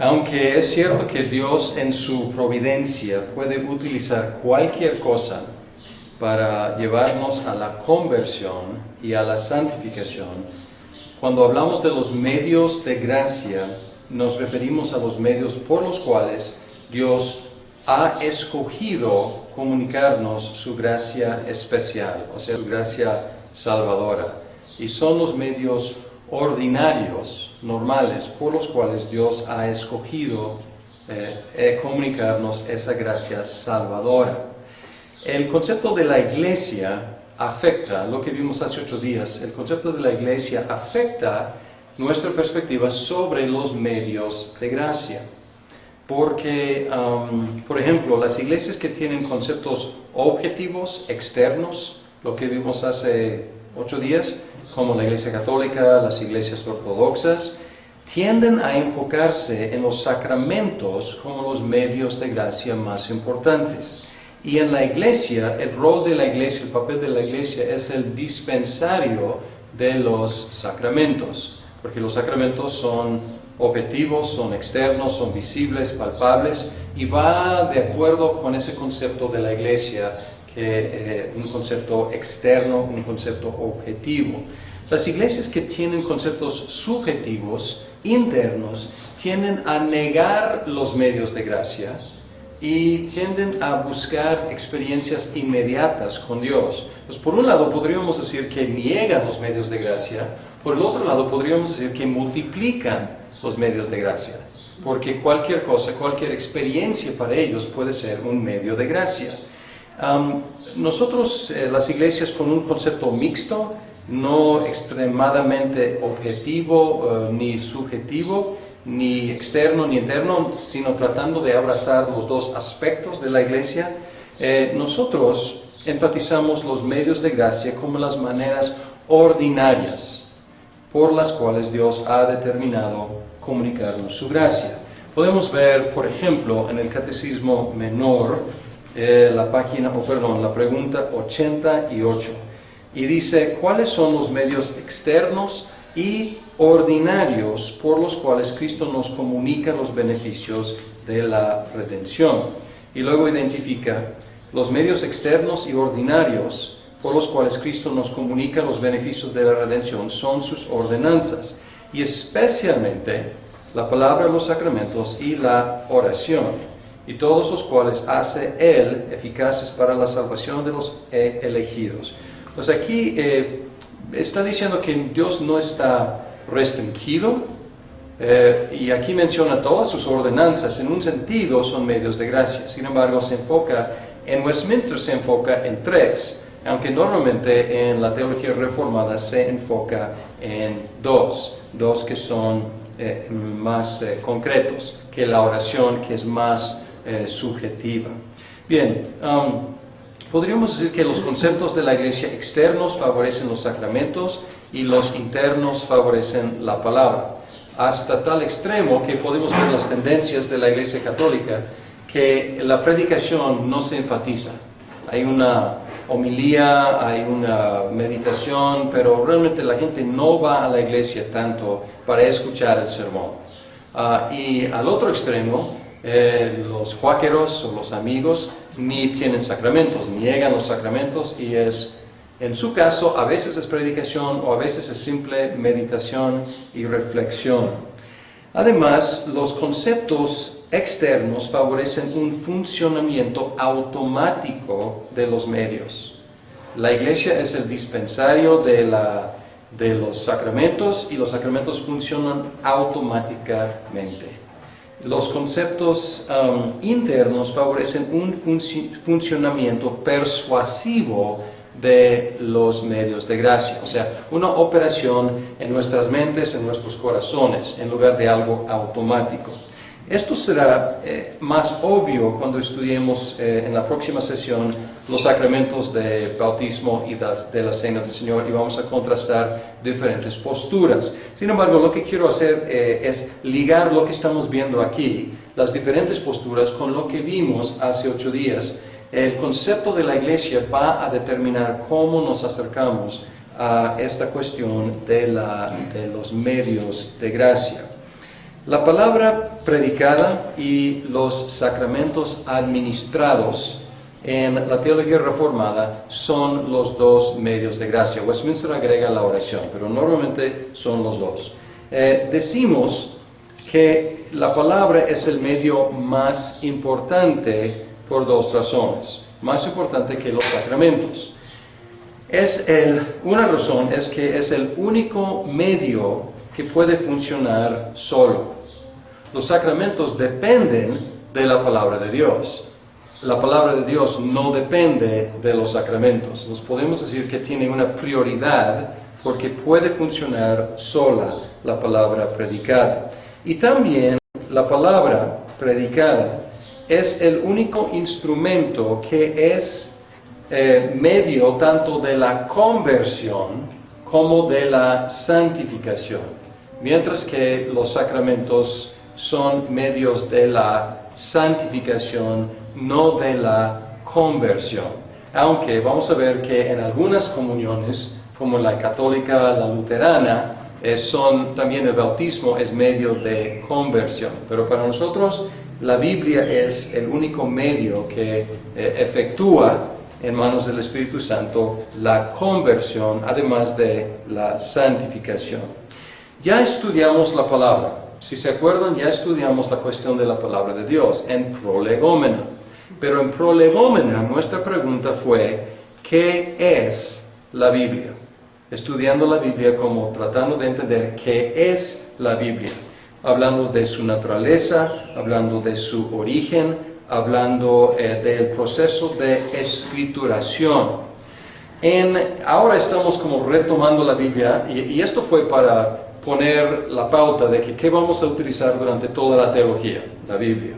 Aunque es cierto que Dios en su providencia puede utilizar cualquier cosa para llevarnos a la conversión y a la santificación, cuando hablamos de los medios de gracia, nos referimos a los medios por los cuales Dios ha escogido comunicarnos su gracia especial, o sea, su gracia salvadora. Y son los medios ordinarios, normales, por los cuales Dios ha escogido comunicarnos esa gracia salvadora. El concepto de la iglesia afecta, lo que vimos hace 8 días, el concepto de la iglesia afecta nuestra perspectiva sobre los medios de gracia. Porque, por ejemplo, las iglesias que tienen conceptos objetivos, externos, lo que vimos hace 8 días, como la Iglesia Católica, las iglesias ortodoxas, tienden a enfocarse en los sacramentos como los medios de gracia más importantes. Y en la iglesia, el rol de la iglesia, el papel de la iglesia es el dispensario de los sacramentos, porque los sacramentos son objetivos, son externos, son visibles, palpables, y va de acuerdo con ese concepto de la iglesia, que un concepto externo, un concepto objetivo. Las iglesias que tienen conceptos subjetivos, internos, tienden a negar los medios de gracia y tienden a buscar experiencias inmediatas con Dios. Pues por un lado podríamos decir que niegan los medios de gracia, por el otro lado podríamos decir que multiplican los medios de gracia, porque cualquier cosa, cualquier experiencia para ellos puede ser un medio de gracia. Nosotros, las iglesias con un concepto mixto, no extremadamente objetivo ni subjetivo, ni externo ni interno, sino tratando de abrazar los dos aspectos de la iglesia, nosotros enfatizamos los medios de gracia como las maneras ordinarias por las cuales Dios ha determinado comunicarnos su gracia. Podemos ver, por ejemplo, en el Catecismo Menor, la pregunta 88, y dice: ¿cuáles son los medios externos y ordinarios por los cuales Cristo nos comunica los beneficios de la redención? Y luego identifica los medios externos y ordinarios por los cuales Cristo nos comunica los beneficios de la redención son sus ordenanzas, y especialmente la palabra, los sacramentos y la oración, y todos los cuales hace Él eficaces para la salvación de los elegidos. Pues aquí está diciendo que Dios no está restringido, y aquí menciona todas sus ordenanzas. En un sentido son medios de gracia. Sin embargo, en Westminster se enfoca en 3, aunque normalmente en la teología reformada se enfoca en 2 que son más concretos que la oración, que es más subjetiva. Bien, podríamos decir que los conceptos de la iglesia externos favorecen los sacramentos y los internos favorecen la palabra, hasta tal extremo que podemos ver las tendencias de la iglesia católica, que la predicación no se enfatiza. Hay una homilía, hay una meditación, pero realmente la gente no va a la iglesia tanto para escuchar el sermón. Y al otro extremo, los cuáqueros o los amigos ni tienen sacramentos, niegan los sacramentos, y en su caso a veces es predicación o a veces es simple meditación y reflexión. Además, los conceptos externos favorecen un funcionamiento automático de los medios. La iglesia es el dispensario de los sacramentos, y los sacramentos funcionan automáticamente. Los conceptos internos favorecen un funcionamiento persuasivo de los medios de gracia, o sea, una operación en nuestras mentes, en nuestros corazones, en lugar de algo automático. Esto será más obvio cuando estudiemos en la próxima sesión los sacramentos de bautismo y de la Cena del Señor, y vamos a contrastar diferentes posturas. Sin embargo, lo que quiero hacer es ligar lo que estamos viendo aquí, las diferentes posturas, con lo que vimos hace 8 días. El concepto de la iglesia va a determinar cómo nos acercamos a esta cuestión de los medios de gracia. La palabra predicada y los sacramentos administrados en la teología reformada son los dos medios de gracia. Westminster agrega la oración, pero normalmente son los dos. Decimos que la palabra es el medio más importante por dos razones, más importante que los sacramentos. Una razón es que es el único medio que puede funcionar solo. Los sacramentos dependen de la palabra de Dios. La palabra de Dios no depende de los sacramentos. Nos podemos decir que tiene una prioridad porque puede funcionar sola la palabra predicada. Y también la palabra predicada es el único instrumento que es medio tanto de la conversión como de la santificación, mientras que los sacramentos son medios de la santificación, no de la conversión. Aunque vamos a ver que en algunas comuniones, como la católica, la luterana, también el bautismo es medio de conversión. Pero para nosotros la Biblia es el único medio que efectúa en manos del Espíritu Santo la conversión, además de la santificación. Ya estudiamos la palabra. Si se acuerdan, ya estudiamos la cuestión de la palabra de Dios en prolegómena. Pero en prolegómena nuestra pregunta fue, ¿qué es la Biblia? Estudiando la Biblia como tratando de entender qué es la Biblia. Hablando de su naturaleza, hablando de su origen, hablando del proceso de escrituración. Ahora estamos como retomando la Biblia y esto fue para poner la pauta de que qué vamos a utilizar durante toda la teología, la Biblia.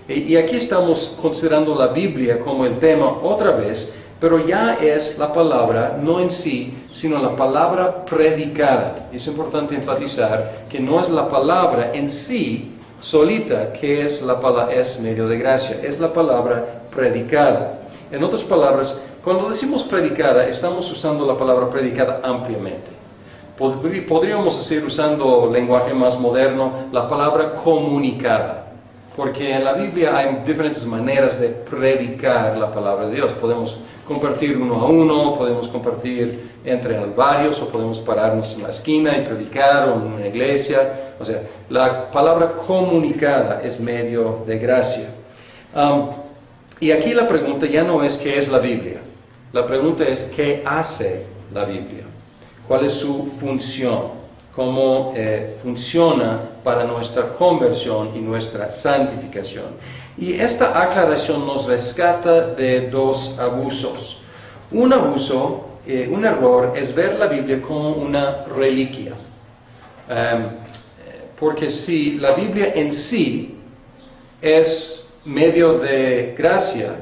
Y aquí estamos considerando la Biblia como el tema otra vez, pero ya es la palabra, no en sí, sino la palabra predicada. Es importante enfatizar que no es la palabra en sí solita que es medio de gracia, es la palabra predicada. En otras palabras, cuando decimos predicada, estamos usando la palabra predicada ampliamente. Podríamos decir, usando lenguaje más moderno, la palabra comunicada. Porque en la Biblia hay diferentes maneras de predicar la palabra de Dios. Podemos compartir uno a uno, podemos compartir entre varios, o podemos pararnos en la esquina y predicar, o en una iglesia. O sea, la palabra comunicada es medio de gracia. Y aquí la pregunta ya no es qué es la Biblia. La pregunta es qué hace la Biblia. ¿Cuál es su función? Cómo funciona para nuestra conversión y nuestra santificación. Y esta aclaración nos rescata de dos abusos. Un error es ver la Biblia como una reliquia. Porque si la Biblia en sí es medio de gracia,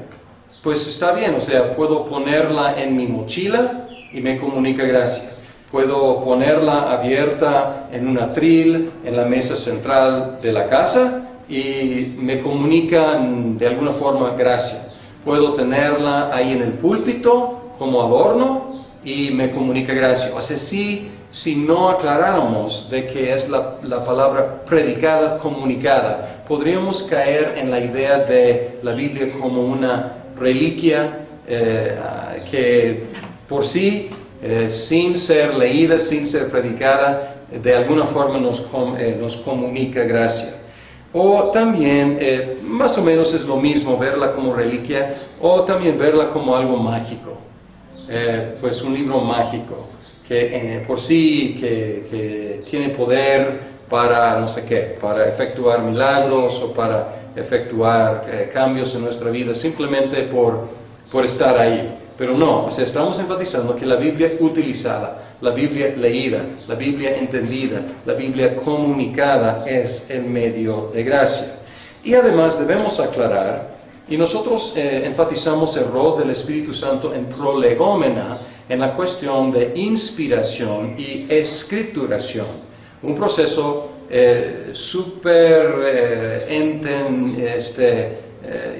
pues está bien, o sea, puedo ponerla en mi mochila y me comunica gracia. Puedo ponerla abierta en un atril, en la mesa central de la casa y me comunica de alguna forma gracia. Puedo tenerla ahí en el púlpito como adorno y me comunica gracia. O sea, si no aclaráramos de que es la palabra predicada, comunicada, podríamos caer en la idea de la Biblia como una reliquia que por sí, sin ser leída, sin ser predicada, de alguna forma nos comunica gracia. O también, más o menos es lo mismo verla como reliquia, o también verla como algo mágico. Pues un libro mágico, que por sí que tiene poder para no sé qué, para efectuar milagros o para efectuar cambios en nuestra vida, simplemente por estar ahí. Pero no, o sea, estamos enfatizando que la Biblia utilizada, la Biblia leída, la Biblia entendida, la Biblia comunicada es el medio de gracia. Y además debemos aclarar, y nosotros enfatizamos el rol del Espíritu Santo en prolegómena, en la cuestión de inspiración y escrituración. Un proceso súper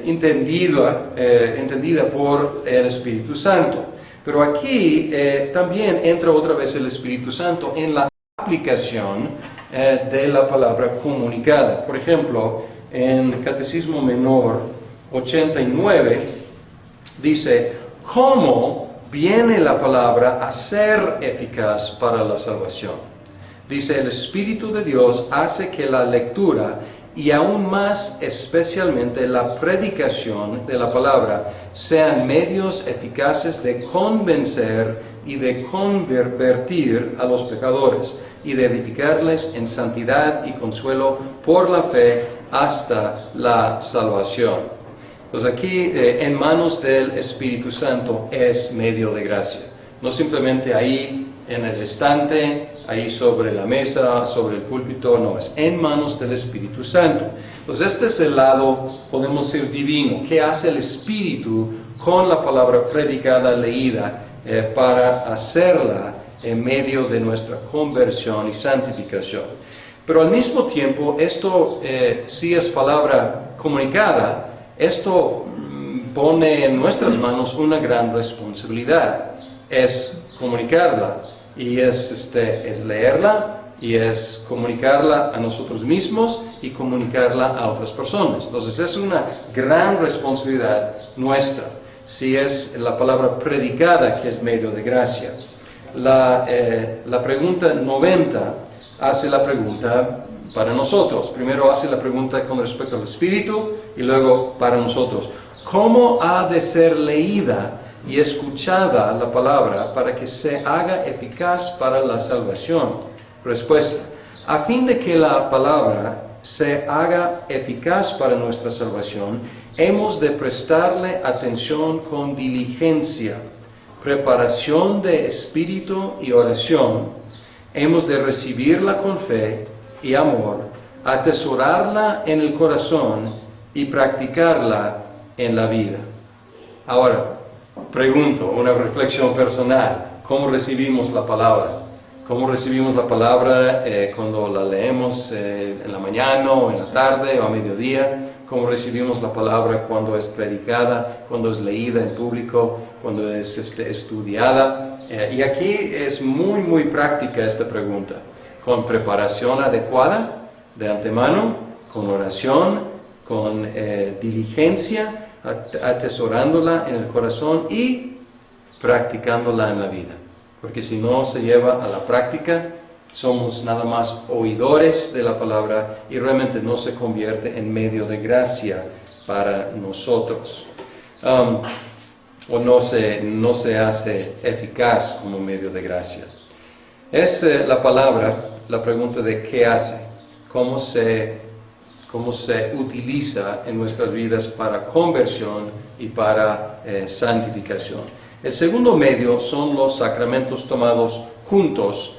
entendida por el Espíritu Santo. Pero aquí también entra otra vez el Espíritu Santo en la aplicación de la palabra comunicada. Por ejemplo, en Catecismo Menor 89 dice, ¿cómo viene la palabra a ser eficaz para la salvación? Dice, el Espíritu de Dios hace que la lectura y aún más especialmente la predicación de la palabra sean medios eficaces de convencer y de convertir a los pecadores y de edificarles en santidad y consuelo por la fe hasta la salvación. Entonces aquí en manos del Espíritu Santo es medio de gracia, no simplemente ahí en el estante, ahí sobre la mesa, sobre el púlpito, no, es en manos del Espíritu Santo. Entonces este es el lado, podemos decir, divino. ¿Qué hace el Espíritu con la palabra predicada, leída, para hacerla en medio de nuestra conversión y santificación? Pero al mismo tiempo, esto si es palabra comunicada, esto pone en nuestras manos una gran responsabilidad. Es comunicarla y es leerla y es comunicarla a nosotros mismos y comunicarla a otras personas. Entonces es una gran responsabilidad nuestra si es la palabra predicada que es medio de gracia. La pregunta 90 hace la pregunta para nosotros. Primero hace la pregunta con respecto al Espíritu y luego para nosotros. ¿Cómo ha de ser leída y escuchada la palabra para que se haga eficaz para la salvación? Respuesta: a fin de que la palabra se haga eficaz para nuestra salvación, hemos de prestarle atención con diligencia, preparación de espíritu y oración. Hemos de recibirla con fe y amor, atesorarla en el corazón y practicarla en la vida. Ahora, pregunto, una reflexión personal, ¿cómo recibimos la palabra? ¿Cómo recibimos la palabra cuando la leemos en la mañana o en la tarde o a mediodía? ¿Cómo recibimos la palabra cuando es predicada, cuando es leída en público, cuando es estudiada? Y aquí es muy práctica esta pregunta. Con preparación adecuada de antemano, con oración, con diligencia, atesorándola en el corazón y practicándola en la vida. Porque si no se lleva a la práctica, somos nada más oidores de la palabra y realmente no se convierte en medio de gracia para nosotros. O no se hace eficaz como medio de gracia. Es la palabra, la pregunta de qué hace, cómo se utiliza en nuestras vidas para conversión y para santificación. El segundo medio son los sacramentos tomados juntos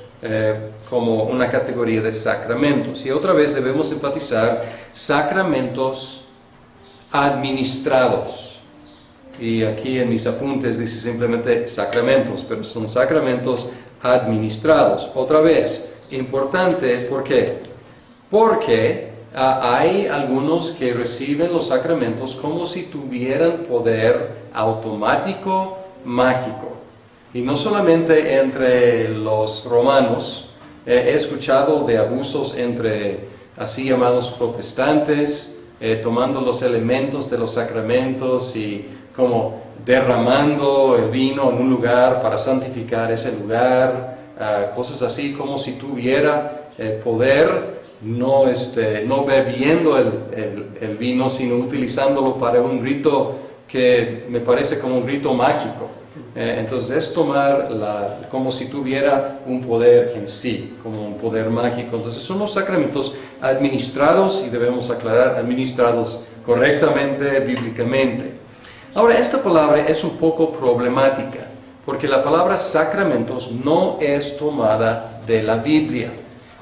como una categoría de sacramentos. Y otra vez debemos enfatizar sacramentos administrados. Y aquí en mis apuntes dice simplemente sacramentos, pero son sacramentos administrados. Otra vez, importante, ¿por qué? Porque hay algunos que reciben los sacramentos como si tuvieran poder automático, mágico. Y no solamente entre los romanos, he escuchado de abusos entre así llamados protestantes, tomando los elementos de los sacramentos y como derramando el vino en un lugar para santificar ese lugar, cosas así como si tuviera poder, no bebiendo el vino, sino utilizándolo para un rito que me parece como un rito mágico. Entonces es tomar como si tuviera un poder en sí, como un poder mágico. Entonces son los sacramentos administrados, y debemos aclarar, administrados correctamente, bíblicamente. Ahora, esta palabra es un poco problemática, porque la palabra sacramentos no es tomada de la Biblia,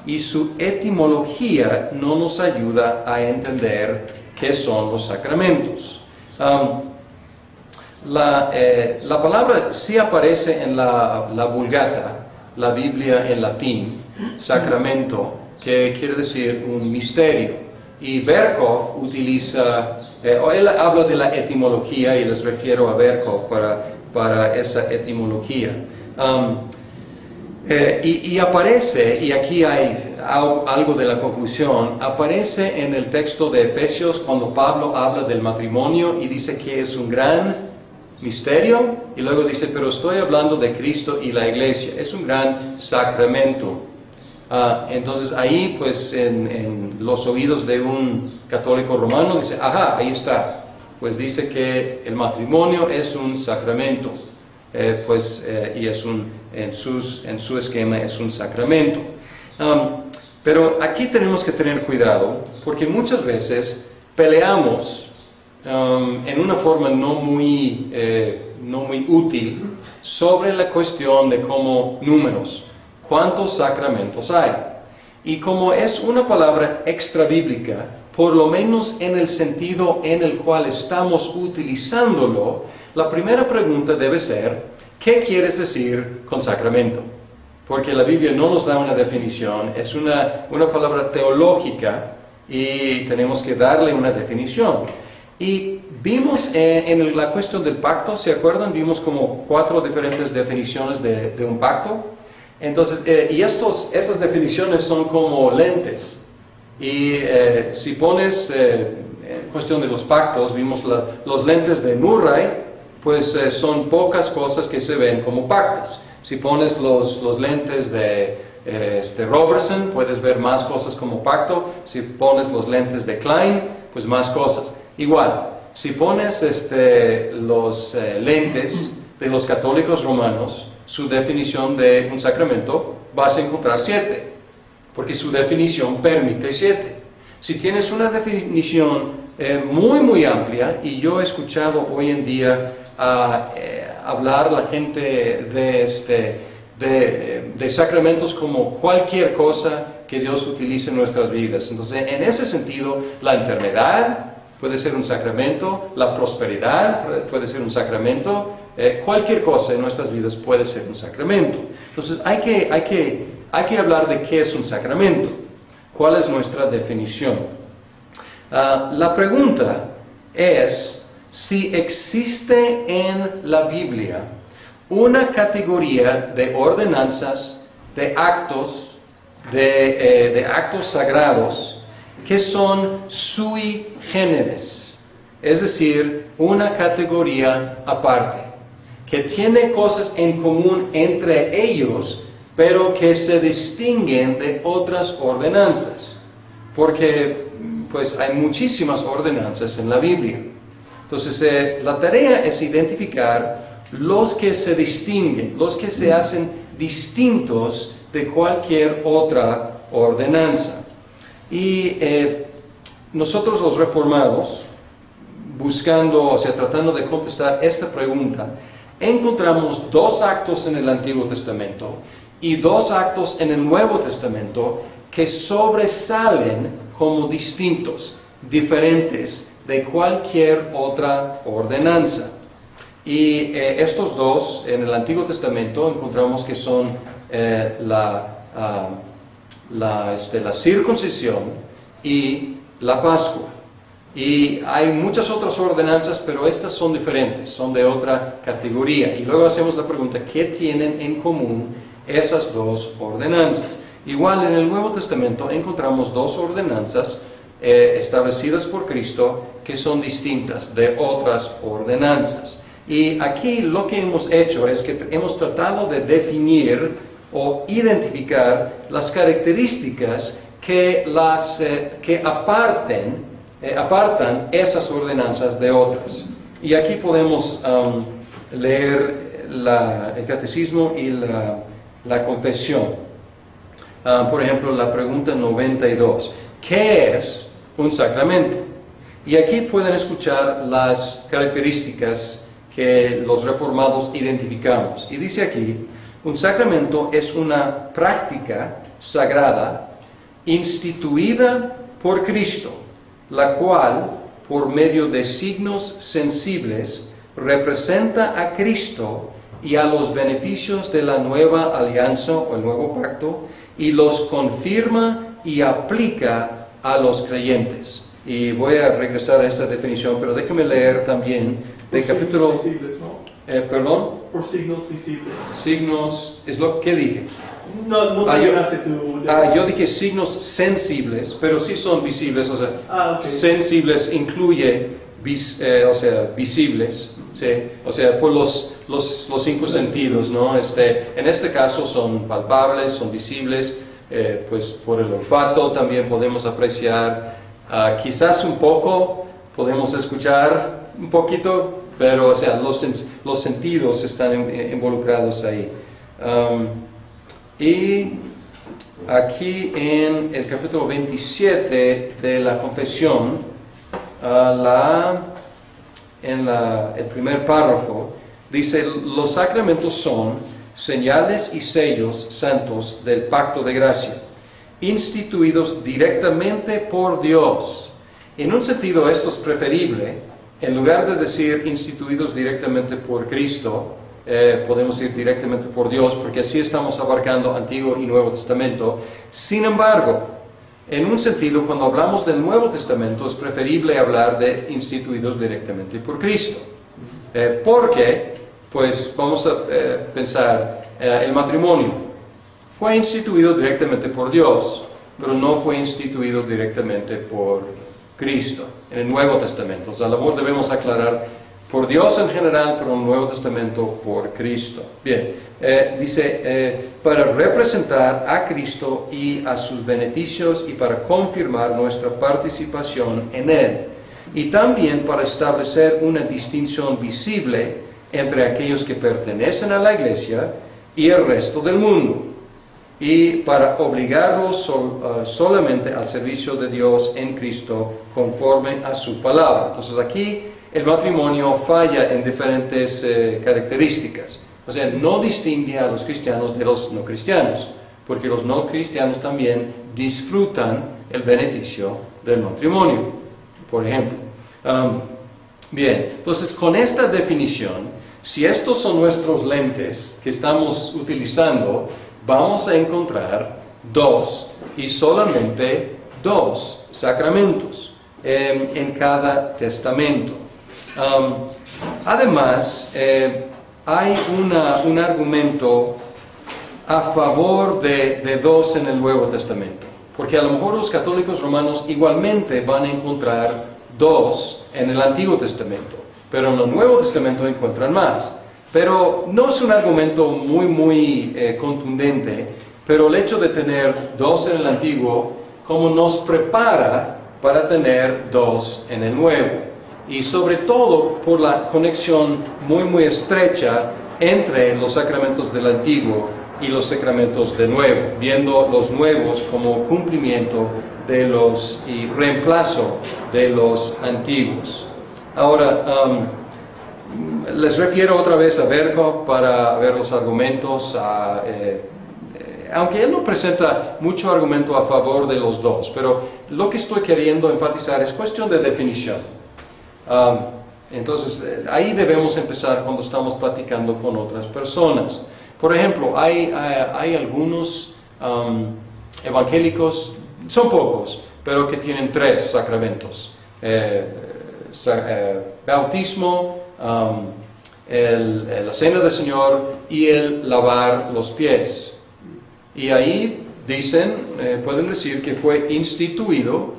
y su etimología no nos ayuda a entender qué son los sacramentos. La palabra sí aparece en la Vulgata, la Biblia en latín, sacramento, que quiere decir un misterio. Y Berkhof utiliza, él habla de la etimología y les refiero a Berkhof para esa etimología. Y aparece, y aquí hay algo de la confusión, aparece en el texto de Efesios cuando Pablo habla del matrimonio y dice que es un gran misterio, y luego dice, pero estoy hablando de Cristo y la iglesia, es un gran sacramento. Entonces ahí pues en los oídos de un católico romano dice, ajá, ahí está, pues dice que el matrimonio es un sacramento, y es en su esquema es un sacramento. Pero aquí tenemos que tener cuidado, porque muchas veces peleamos en una forma no muy útil sobre la cuestión de cómo números, cuántos sacramentos hay. Y como es una palabra extra bíblica, por lo menos en el sentido en el cual estamos utilizándolo, la primera pregunta debe ser, ¿qué quieres decir con sacramento? Porque la Biblia no nos da una definición, es una palabra teológica y tenemos que darle una definición. Y vimos en la cuestión del pacto, ¿se acuerdan? Vimos como 4 diferentes definiciones de un pacto. Entonces, y esas definiciones son como lentes. Y si pones, en cuestión de los pactos, vimos los lentes de Murray, pues son pocas cosas que se ven como pactos. Si pones los lentes de Robertson, puedes ver más cosas como pacto. Si pones los lentes de Klein, pues más cosas. Igual, si pones los lentes de los católicos romanos, su definición de un sacramento, vas a encontrar 7, porque su definición permite 7. Si tienes una definición muy amplia, y yo he escuchado hoy en día hablar la gente de sacramentos como cualquier cosa que Dios utilice en nuestras vidas. Entonces, en ese sentido, la enfermedad puede ser un sacramento, la prosperidad puede ser un sacramento, cualquier cosa en nuestras vidas puede ser un sacramento. Entonces, hay que hablar de qué es un sacramento, cuál es nuestra definición. La pregunta es si existe en la Biblia una categoría de ordenanzas, de actos sagrados que son sui generis, es decir, una categoría aparte, que tiene cosas en común entre ellos, pero que se distinguen de otras ordenanzas, porque pues hay muchísimas ordenanzas en la Biblia. Entonces la tarea es identificar los que se distinguen, los que se hacen distintos de cualquier otra ordenanza. Y nosotros los reformados, tratando de contestar esta pregunta, encontramos 2 actos en el Antiguo Testamento y 2 actos en el Nuevo Testamento que sobresalen como distintos, diferentes de cualquier otra ordenanza. Y estos 2 en el Antiguo Testamento encontramos que son la circuncisión y la Pascua. Y hay muchas otras ordenanzas, pero estas son diferentes, son de otra categoría. Y luego hacemos la pregunta, ¿qué tienen en común esas 2 ordenanzas? Igual en el Nuevo Testamento encontramos 2 ordenanzas establecidas por Cristo que son distintas de otras ordenanzas. Y aquí lo que hemos hecho es que hemos tratado de definir o identificar las características que apartan esas ordenanzas de otras. Y aquí podemos leer el catecismo y la confesión. Por ejemplo, la pregunta 92. ¿Qué es un sacramento? Y aquí pueden escuchar las características que los reformados identificamos. Y dice aquí, un sacramento es una práctica sagrada instituida por Cristo, la cual, por medio de signos sensibles, representa a Cristo y a los beneficios de la nueva alianza o el nuevo pacto, y los confirma y aplica a los creyentes. Y voy a regresar a esta definición, pero déjame leer también del capítulo... Visibles, ¿no? ¿Perdón? Por signos visibles. Signos, es lo que dije. No Ah, yo- terminaste tu... Yo dije signos sensibles, pero sí son visibles, o sea, Ok. sensibles incluye, o sea, visibles, ¿sí? O sea, por los cinco sentidos, ¿no? En este caso son palpables, son visibles, pues por el olfato también podemos apreciar, quizás un poco, podemos escuchar un poquito, pero, o sea, los sentidos están involucrados ahí. Y aquí en el capítulo 27 de la confesión, el primer párrafo, dice, los sacramentos son señales y sellos santos del pacto de gracia, instituidos directamente por Dios. En un sentido esto es preferible, en lugar de decir instituidos directamente por Cristo, podemos ir directamente por Dios, porque así estamos abarcando Antiguo y Nuevo Testamento. Sin embargo, en un sentido, cuando hablamos del Nuevo Testamento, es preferible hablar de instituidos directamente por Cristo. Porque, pues, vamos a pensar, el matrimonio fue instituido directamente por Dios, pero no fue instituido directamente por Cristo en el Nuevo Testamento. O sea, la labor debemos aclarar por Dios en general, pero en el Nuevo Testamento por Cristo. Bien, dice, para representar a Cristo y a sus beneficios y para confirmar nuestra participación en Él. Y también para establecer una distinción visible entre aquellos que pertenecen a la Iglesia y el resto del mundo. Y para obligarlos solamente al servicio de Dios en Cristo conforme a su palabra. Entonces aquí el matrimonio falla en diferentes características. O sea, no distingue a los cristianos de los no cristianos, porque los no cristianos también disfrutan el beneficio del matrimonio, por ejemplo. Bien, entonces con esta definición, si estos son nuestros lentes que estamos utilizando, vamos a encontrar dos y solamente dos sacramentos en cada testamento. Además, hay un argumento a favor de dos en el Nuevo Testamento, porque a lo mejor los católicos romanos igualmente van a encontrar dos en el Antiguo Testamento, pero en el Nuevo Testamento encuentran más. Pero no es un argumento muy contundente, pero el hecho de tener dos en el Antiguo, como nos prepara para tener dos en el Nuevo. Y sobre todo por la conexión muy estrecha entre los sacramentos del Antiguo y los sacramentos del Nuevo, viendo los nuevos como cumplimiento de y reemplazo de los antiguos. Ahora, les refiero otra vez a Berkhof para ver los argumentos, aunque él no presenta mucho argumento a favor de los dos, pero lo que estoy queriendo enfatizar es cuestión de definición. Entonces, ahí debemos empezar cuando estamos platicando con otras personas. Por ejemplo, hay algunos evangélicos, son pocos, pero que tienen tres sacramentos. Bautismo, la cena del Señor y el lavar los pies. Y ahí dicen, pueden decir que fue instituido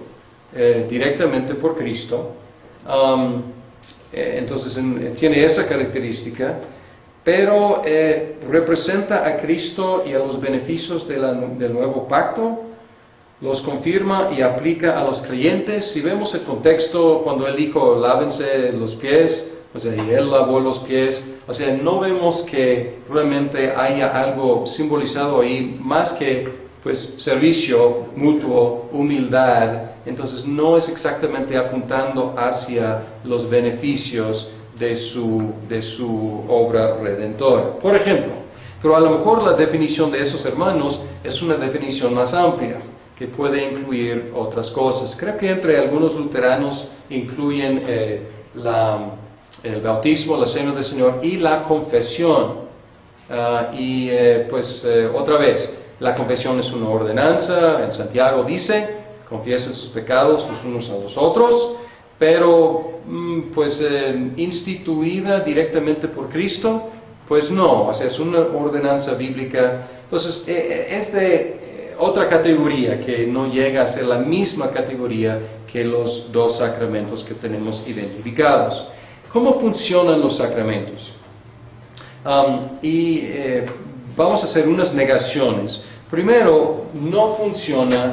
directamente por Cristo. Entonces tiene esa característica, pero representa a Cristo y a los beneficios del nuevo pacto, los confirma y aplica a los creyentes. Si vemos el contexto cuando él dijo lávense los pies, o sea, y él lavó los pies, o sea, no vemos que realmente haya algo simbolizado ahí más que pues servicio mutuo, humildad. Entonces no es exactamente apuntando hacia los beneficios de su obra redentora. Por ejemplo, pero a lo mejor la definición de esos hermanos es una definición más amplia, que puede incluir otras cosas. Creo que entre algunos luteranos incluyen el bautismo, la cena del Señor y la confesión. Otra vez, la confesión es una ordenanza. En Santiago dice, confiesen sus pecados los unos a los otros, pero instituida directamente por Cristo, pues no, o sea, es una ordenanza bíblica. Entonces, es de otra categoría que no llega a ser la misma categoría que los dos sacramentos que tenemos identificados. ¿Cómo funcionan los sacramentos? Vamos a hacer unas negaciones. Primero, no funciona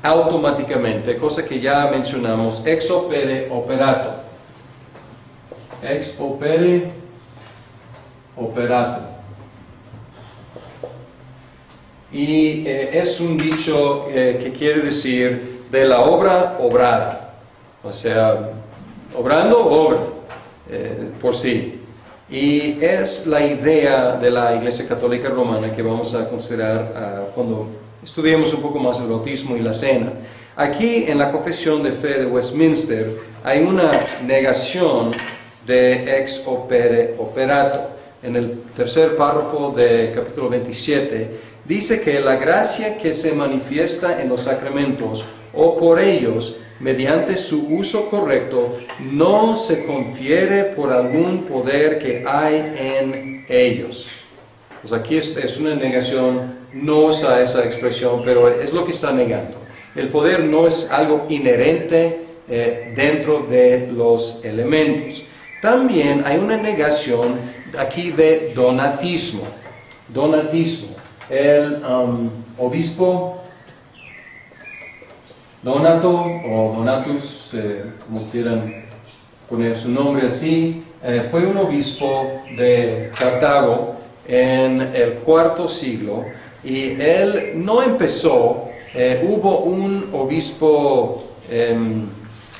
automáticamente, cosa que ya mencionamos, ex opere operato. Ex opere operato. Y es un dicho que quiere decir de la obra obrada. O sea, obrando, obra por sí. Y es la idea de la Iglesia Católica Romana que vamos a considerar cuando estudiemos un poco más el bautismo y la cena. Aquí en la Confesión de Fe de Westminster hay una negación de ex opere operato. En el tercer párrafo de capítulo 27 dice que la gracia que se manifiesta en los sacramentos o por ellos mediante su uso correcto no se confiere por algún poder que hay en ellos. Pues aquí es una negación, no usa esa expresión, pero es lo que está negando. El poder no es algo inherente dentro de los elementos. También hay una negación aquí de donatismo. Donatismo. El obispo Donato o Donatus, como quieran poner su nombre así, fue un obispo de Cartago en el IV siglo y él no empezó, hubo un obispo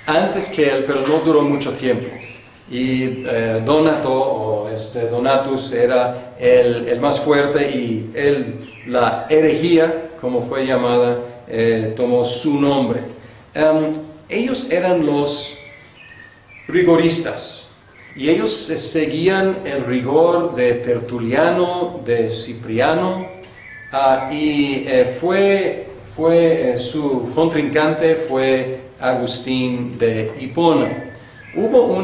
antes que él, pero no duró mucho tiempo. Y Donato o Donatus era el más fuerte y la herejía, como fue llamada, tomó su nombre. Ellos eran los rigoristas y ellos seguían el rigor de Tertuliano, de Cipriano, y su contrincante fue Agustín de Hipona. Hubo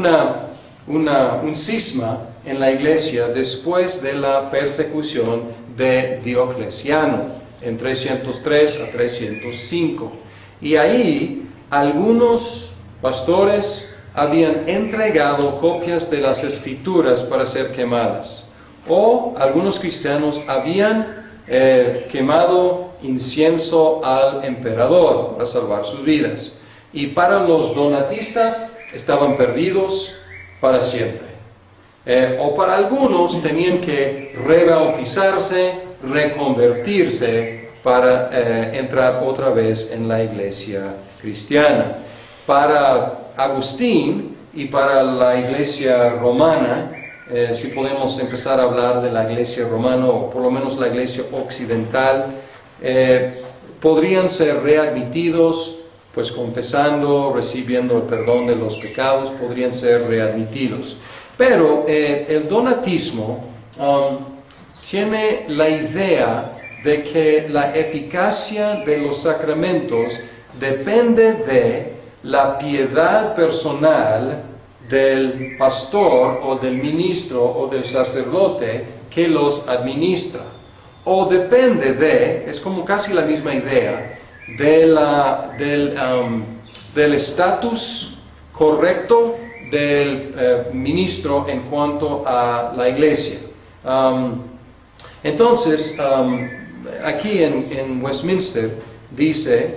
un cisma en la iglesia después de la persecución de Diocleciano en 303 a 305. Y ahí algunos pastores habían entregado copias de las escrituras para ser quemadas. O algunos cristianos habían quemado incienso al emperador para salvar sus vidas. Y para los donatistas estaban perdidos para siempre. O para algunos tenían que rebautizarse, reconvertirse para entrar otra vez en la iglesia cristiana. Para Agustín y para la iglesia romana, si podemos empezar a hablar de la iglesia romana o por lo menos la iglesia occidental, podrían ser readmitidos, pues confesando, recibiendo el perdón de los pecados, podrían ser readmitidos. Pero el donatismo tiene la idea de que la eficacia de los sacramentos depende de la piedad personal del pastor o del ministro o del sacerdote que los administra. O depende es como casi la misma idea, del estatus correcto del ministro en cuanto a la iglesia. Entonces, aquí en Westminster dice,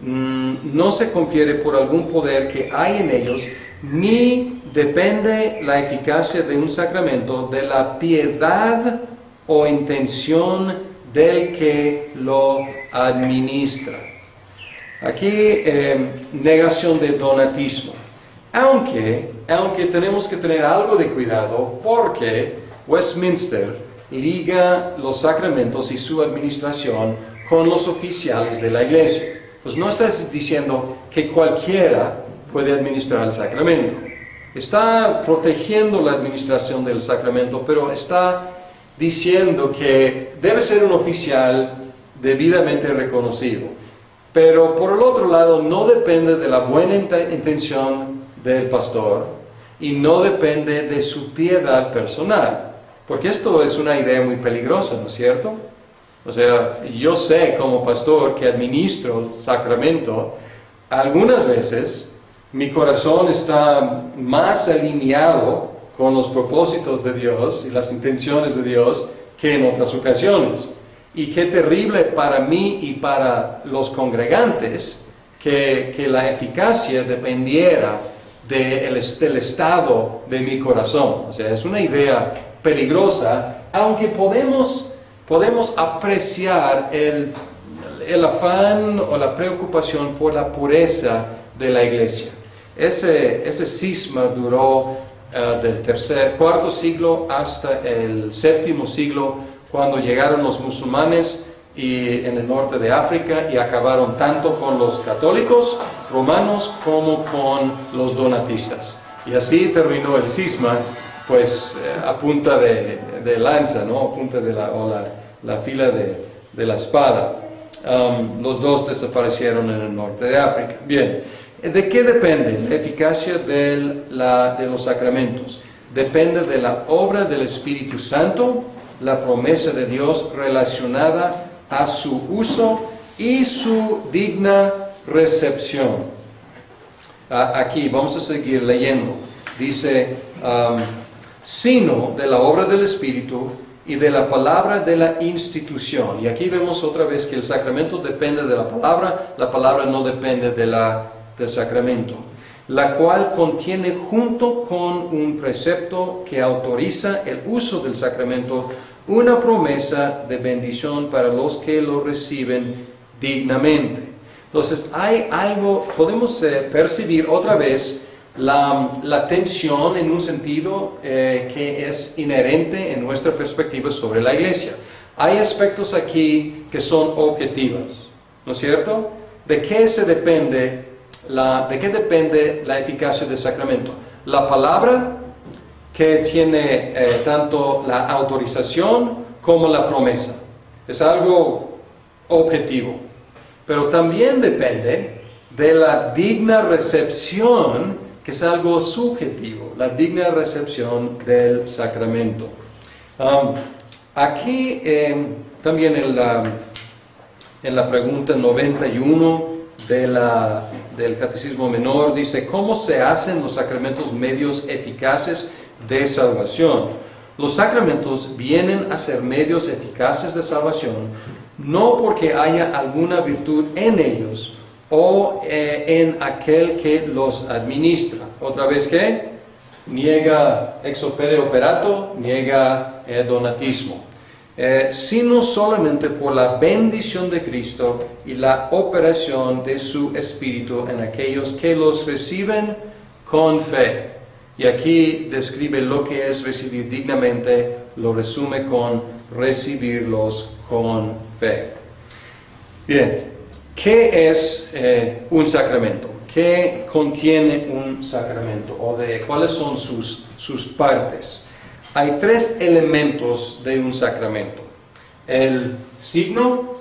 no se confiere por algún poder que hay en ellos, ni depende la eficacia de un sacramento de la piedad o intención del que lo administra. Aquí, negación de donatismo. Aunque tenemos que tener algo de cuidado porque Westminster liga los sacramentos y su administración con los oficiales de la iglesia. Pues no está diciendo que cualquiera puede administrar el sacramento. Está protegiendo la administración del sacramento, pero está diciendo que debe ser un oficial debidamente reconocido. Pero por el otro lado, no depende de la buena intención del pastor y no depende de su piedad personal. Porque esto es una idea muy peligrosa, ¿no es cierto? O sea, yo sé como pastor que administro el sacramento, algunas veces mi corazón está más alineado con los propósitos de Dios y las intenciones de Dios que en otras ocasiones. Y qué terrible para mí y para los congregantes que la eficacia dependiera del estado de mi corazón. O sea, es una idea peligrosa, aunque podemos apreciar el afán o la preocupación por la pureza de la iglesia. Ese cisma duró del cuarto siglo hasta el séptimo siglo, cuando llegaron los musulmanes en el norte de África y acabaron tanto con los católicos romanos como con los donatistas. Y así terminó el cisma, pues a punta de lanza, ¿no? A punta de la fila de la espada. Los dos desaparecieron en el norte de África. Bien, ¿de qué depende la eficacia de los sacramentos? Depende de la obra del Espíritu Santo, la promesa de Dios relacionada a su uso y su digna recepción. Aquí vamos a seguir leyendo. Dice, sino de la obra del Espíritu y de la palabra de la institución. Y aquí vemos otra vez que el sacramento depende de la palabra no depende del sacramento, la cual contiene junto con un precepto que autoriza el uso del sacramento una promesa de bendición para los que lo reciben dignamente. Entonces hay algo, podemos percibir otra vez la tensión en un sentido que es inherente en nuestra perspectiva sobre la iglesia. Hay aspectos aquí que son objetivos, ¿no es cierto? ¿De qué depende la eficacia del sacramento? La palabra, que tiene tanto la autorización como la promesa. Es algo objetivo. Pero también depende de la digna recepción, que es algo subjetivo, la digna recepción del sacramento. Aquí también en la pregunta 91 del Catecismo Menor dice, ¿cómo se hacen los sacramentos medios eficaces de salvación? Los sacramentos vienen a ser medios eficaces de salvación, no porque haya alguna virtud en ellos o en aquel que los administra. Otra vez, ¿qué? Niega ex opere operato, niega donatismo. Sino solamente por la bendición de Cristo y la operación de su Espíritu en aquellos que los reciben con fe. Y aquí describe lo que es recibir dignamente, lo resume con recibirlos con fe. Bien, ¿qué es un sacramento? ¿Qué contiene un sacramento? ¿O cuáles son sus partes? Hay tres elementos de un sacramento. El signo,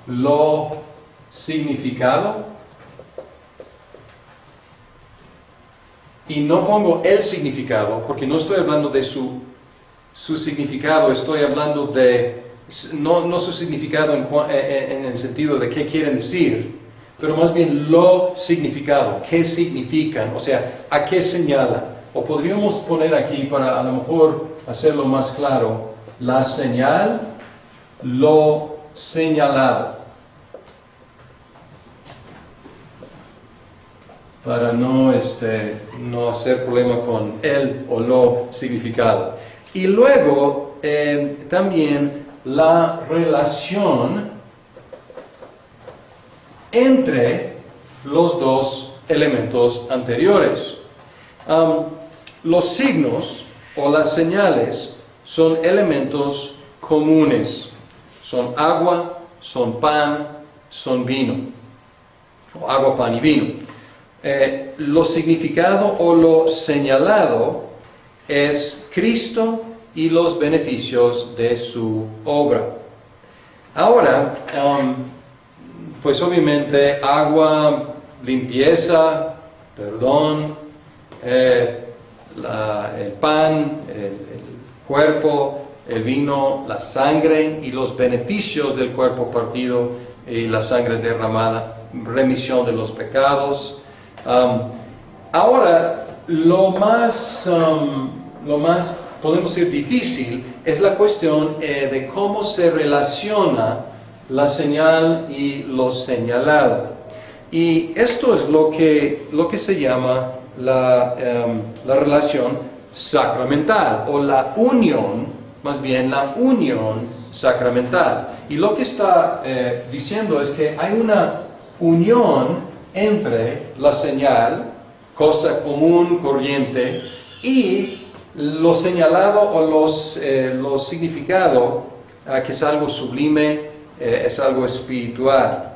lo significado, y no pongo el significado, porque no estoy hablando de su significado, estoy hablando de, no su significado en el sentido de qué quieren decir, pero más bien lo significado, qué significan, o sea, a qué señalan. O podríamos poner aquí, para a lo mejor hacerlo más claro, la señal, lo señalado. Para no hacer problema con el o lo significado. Y luego también la relación entre los dos elementos anteriores. Los signos o las señales son elementos comunes. Son agua, son pan, son vino. O agua, pan y vino. Lo significado o lo señalado es Cristo y los beneficios de su obra. Ahora, pues obviamente agua, limpieza, perdón, el pan, el cuerpo, el vino, la sangre y los beneficios del cuerpo partido y la sangre derramada, remisión de los pecados. Ahora, lo más, podemos decir, difícil es la cuestión de cómo se relaciona la señal y lo señalado. Y esto es lo que se llama la relación sacramental, o la unión, más bien la unión sacramental. Y lo que está diciendo es que hay una unión entre la señal, cosa común, corriente, y lo señalado o lo significado, que es algo sublime, es algo espiritual.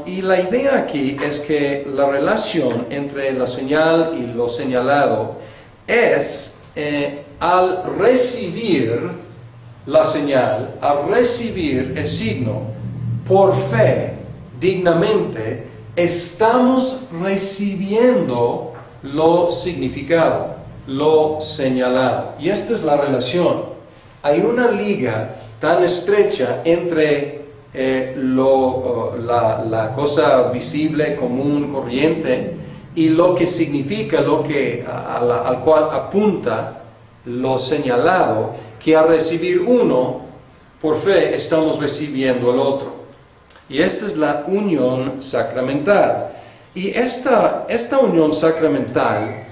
Y la idea aquí es que la relación entre la señal y lo señalado es al recibir la señal, al recibir el signo, por fe, dignamente, estamos recibiendo lo significado, lo señalado. Y esta es la relación. Hay una liga tan estrecha entre la cosa visible, común, corriente, y lo que significa, al cual apunta lo señalado, que al recibir uno, por fe, estamos recibiendo el otro. Y esta es la unión sacramental. Y esta unión sacramental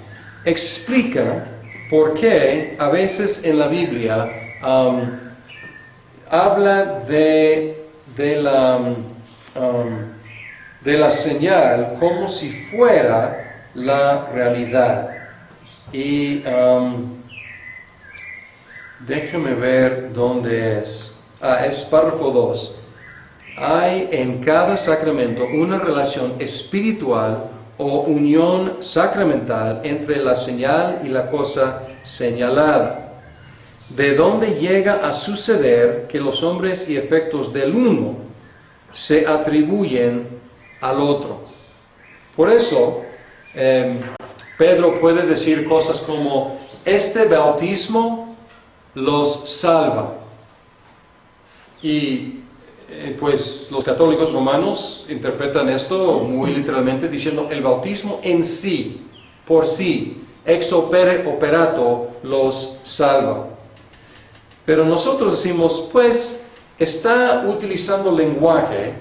explica por qué a veces en la Biblia habla de la señal como si fuera la realidad. Y déjeme ver dónde es. Es párrafo 2. Hay en cada sacramento una relación espiritual o unión sacramental entre la señal y la cosa señalada, de donde llega a suceder que los hombres y efectos del uno se atribuyen al otro. Por eso, Pedro puede decir cosas como, este bautismo los salva. Y pues los católicos romanos interpretan esto muy literalmente diciendo, el bautismo en sí, por sí, ex opere operato, los salva. Pero nosotros decimos, pues, está utilizando lenguaje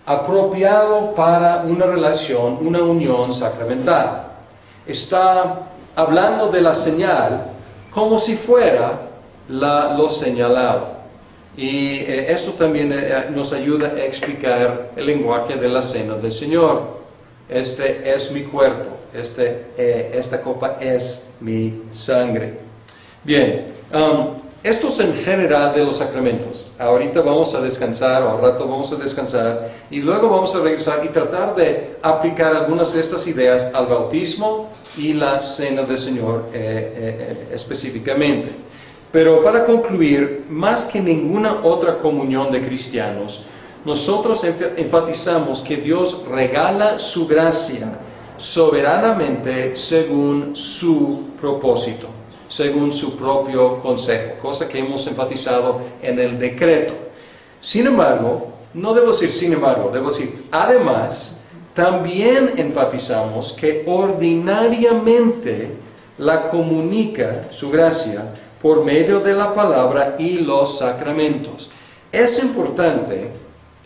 apropiado para una relación, una unión sacramental. Está hablando de la señal como si fuera lo señalado. Y esto también nos ayuda a explicar el lenguaje de la cena del Señor. Este es mi cuerpo, esta copa es mi sangre. Bien, esto es en general de los sacramentos. Ahorita vamos a descansar, o al rato vamos a descansar, y luego vamos a regresar y tratar de aplicar algunas de estas ideas al bautismo y la cena del Señor específicamente. Pero para concluir, más que ninguna otra comunión de cristianos, nosotros enfatizamos que Dios regala su gracia soberanamente según su propósito, según su propio consejo, cosa que hemos enfatizado en el decreto. Sin embargo, no debo decir sin embargo, debo decir además, también enfatizamos que ordinariamente la comunica su gracia por medio de la palabra y los sacramentos. Es importante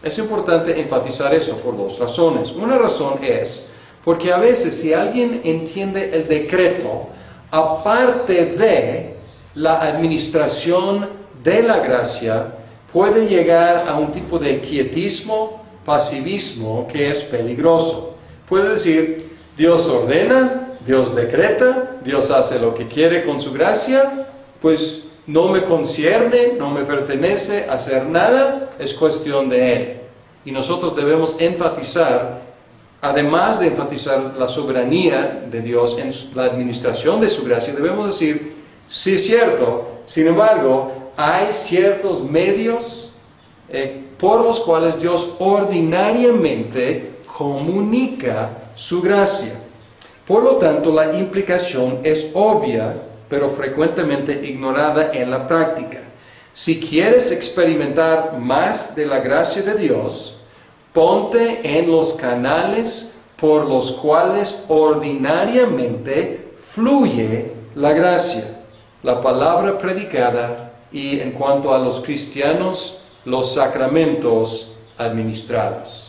enfatizar eso por dos razones. Una razón es porque a veces si alguien entiende el decreto, aparte de la administración de la gracia, puede llegar a un tipo de quietismo, pasivismo, que es peligroso. Puede decir, Dios ordena, Dios decreta, Dios hace lo que quiere con su gracia, pues no me concierne, no me pertenece hacer nada, es cuestión de Él. Y nosotros debemos enfatizar, además de enfatizar la soberanía de Dios en la administración de su gracia, debemos decir, sí es cierto, sin embargo, hay ciertos medios por los cuales Dios ordinariamente comunica su gracia. Por lo tanto, la implicación es obvia, pero frecuentemente ignorada en la práctica. Si quieres experimentar más de la gracia de Dios, ponte en los canales por los cuales ordinariamente fluye la gracia, la palabra predicada y, en cuanto a los cristianos, los sacramentos administrados.